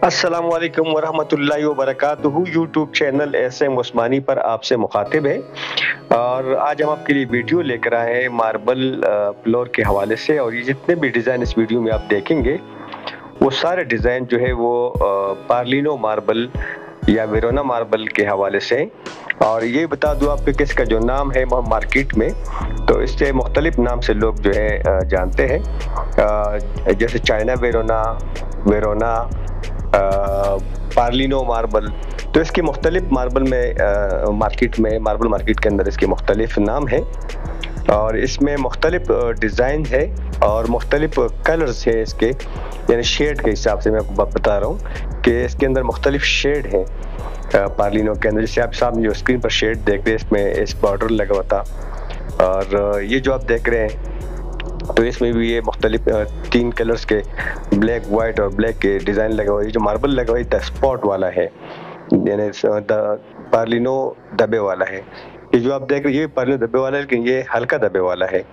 अस्सलाम वालेकुम वरहमतुल्लाहि वबरकातुहू। यूट्यूब चैनल एसएम उस्मानी पर आपसे मुखातिब है और आज हम आपके लिए वीडियो लेकर आए हैं मार्बल फ्लोर के हवाले से। और ये जितने भी डिज़ाइन इस वीडियो में आप देखेंगे वो सारे डिज़ाइन जो है वो पार्लिनो मार्बल या वेरोना मार्बल के हवाले से हैं। और ये बता दूं आपको कि इसका जो नाम है मार्केट में तो इससे मुख्तलिफ नाम से लोग जो है जानते हैं, जैसे चाइना वेरोना, वेरोना, पार्लिनो मार्बल। तो इसके मुख्तलिफ मार्बल में मार्बल मार्केट के अंदर इसके मुख्तलिफ नाम हैं और इसमें मुख्तलिफ डिज़ाइन है और मुख्तलिफ कलर्स है इसके, यानी शेड के हिसाब से मैं आपको बता रहा हूँ कि इसके अंदर मुख्तलिफ शेड हैं पार्लिनो के अंदर। जैसे आप सामने जो स्क्रीन पर शेड देख रहे हैं इसमें इस बॉर्डर लगा हुआ था और ये जो आप देख रहे हैं तो इसमें भी ये मुख्तलिफ 3 कलर्स के ब्लैक, वाइट और ब्लैक के डिज़ाइन लगा हुआ है। जो मार्बल लगा हुआ है द स्पॉट वाला है, यानी पार्लिनो दबे वाला है। ये जो आप देख रहे हैं ये पार्लिनो दबे वाला है, लेकिन ये हल्का दबे वाला है।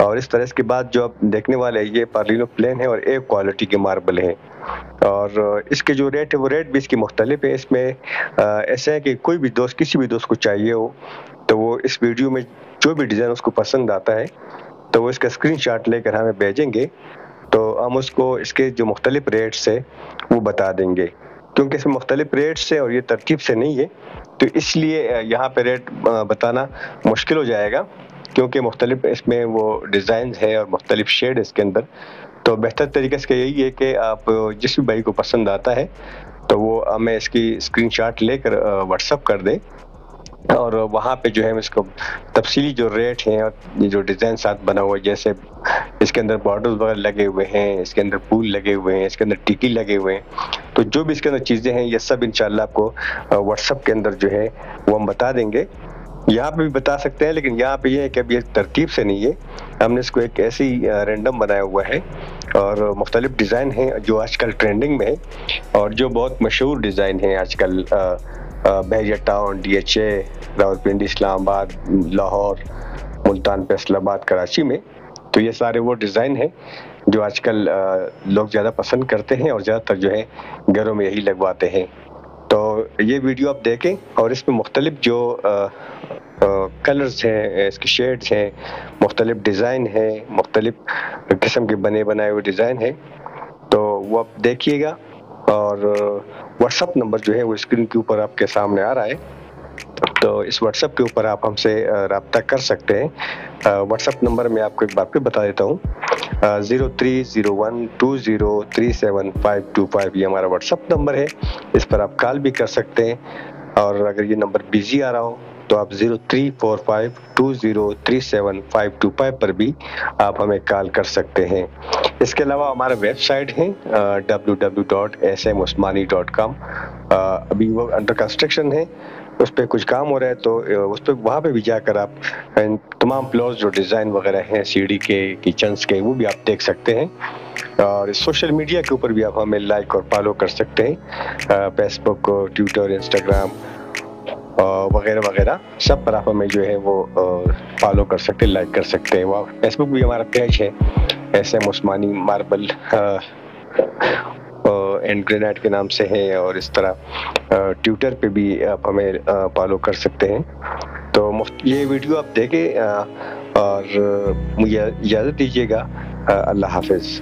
और इस तरह इसके बाद जो आप देखने वाले हैं ये पार्लिनो प्लेन है और एक क्वालिटी के मार्बल है। और इसके जो रेट है वो रेट भी इसकी मुख्तलिफ है। इसमें ऐसा है कि कोई भी दोस्त, किसी भी दोस्त को चाहिए हो तो वो इस वीडियो में जो भी डिज़ाइन उसको पसंद आता है तो वो इसका स्क्रीनशॉट लेकर हमें भेजेंगे तो हम उसको इसके जो मुख्तलिफ रेट्स है वो बता देंगे। क्योंकि इसमें मुख्तलिफ रेट्स है और ये तरतीब से नहीं है तो इसलिए यहाँ पे रेट बताना मुश्किल हो जाएगा, क्योंकि मुख्तलिफ इसमें वो डिज़ाइन है और मुख्तलिफ शेड इसके अंदर। तो बेहतर तरीके से यही है कि आप जिस भी भाई को पसंद आता है तो वो हमें इसकी स्क्रीनशॉट लेकर व्हाट्सअप कर दें और वहाँ पे जो है इसको तफसीली जो रेट हैं और ये जो डिज़ाइन साथ बना हुआ है, जैसे इसके अंदर बॉर्डर्स वगैरह लगे हुए हैं, इसके अंदर फूल लगे हुए हैं, इसके अंदर टिकी लगे हुए हैं, तो जो भी इसके अंदर चीज़ें हैं ये सब इंशाल्लाह आपको व्हाट्सएप के अंदर जो है वो हम बता देंगे। यहाँ पे भी बता सकते हैं, लेकिन यहाँ पे ये है कि अभी तरतीब से नहीं है, हमने इसको एक ऐसी रैंडम बनाया हुआ है और मुख्तलिफ डिज़ाइन हैं जो आजकल ट्रेंडिंग में है और जो बहुत मशहूर डिज़ाइन है आजकल। बहरिया टाउन, DHA, रावलपिंडी, इस्लामाबाद, लाहौर, मुल्तान, फैसलाबाद, कराची में, तो ये सारे वो डिज़ाइन हैं जो आजकल लोग ज़्यादा पसंद करते हैं और ज़्यादातर जो है घरों में यही लगवाते हैं। तो ये वीडियो आप देखें और इसमें मुख्तलिफ जो कलर्स हैं, इसके शेड्स हैं, मुख्तलिफ डिज़ाइन हैं, मुख्तलिफ किस्म के बने बनाए हुए डिज़ाइन हैं, तो वो आप देखिएगा। और व्हाट्सअप नंबर जो है वो स्क्रीन के ऊपर आपके सामने आ रहा है, तो इस व्हाट्सएप के ऊपर आप हमसे रब्ता कर सकते हैं। व्हाट्सएप नंबर मैं आपको एक बार फिर बता देता हूँ, 030120375525 ये हमारा व्हाट्सएप नंबर है। इस पर आप कॉल भी कर सकते हैं और अगर ये नंबर बिजी आ रहा हो तो आप 034520375525 पर भी आप हमें कॉल कर सकते हैं। इसके अलावा हमारा वेबसाइट है www.smusmani.com। अभी वो अंडर कंस्ट्रक्शन है, उस पर कुछ काम हो रहा है तो उस पर वहाँ पे भी जाकर आप तमाम फ्लोर्स जो डिज़ाइन वगैरह हैं सीढ़ी के, किचन्स के, वो भी आप देख सकते हैं। और सोशल मीडिया के ऊपर भी आप हमें लाइक और फॉलो कर सकते हैं, फेसबुक, ट्विटर, इंस्टाग्राम वगैरह वगैरह सब पर आप हमें जो है वो फॉलो कर सकते हैं, लाइक कर सकते हैं। वहाँ फेसबुक भी हमारा पेज है SM Usmani marble and granite के नाम से है और इस तरह ट्विटर पे भी आप हमें फॉलो कर सकते हैं। तो ये वीडियो आप देखें और मुझे इजाज़त दीजिएगा। अल्लाह हाफिज़।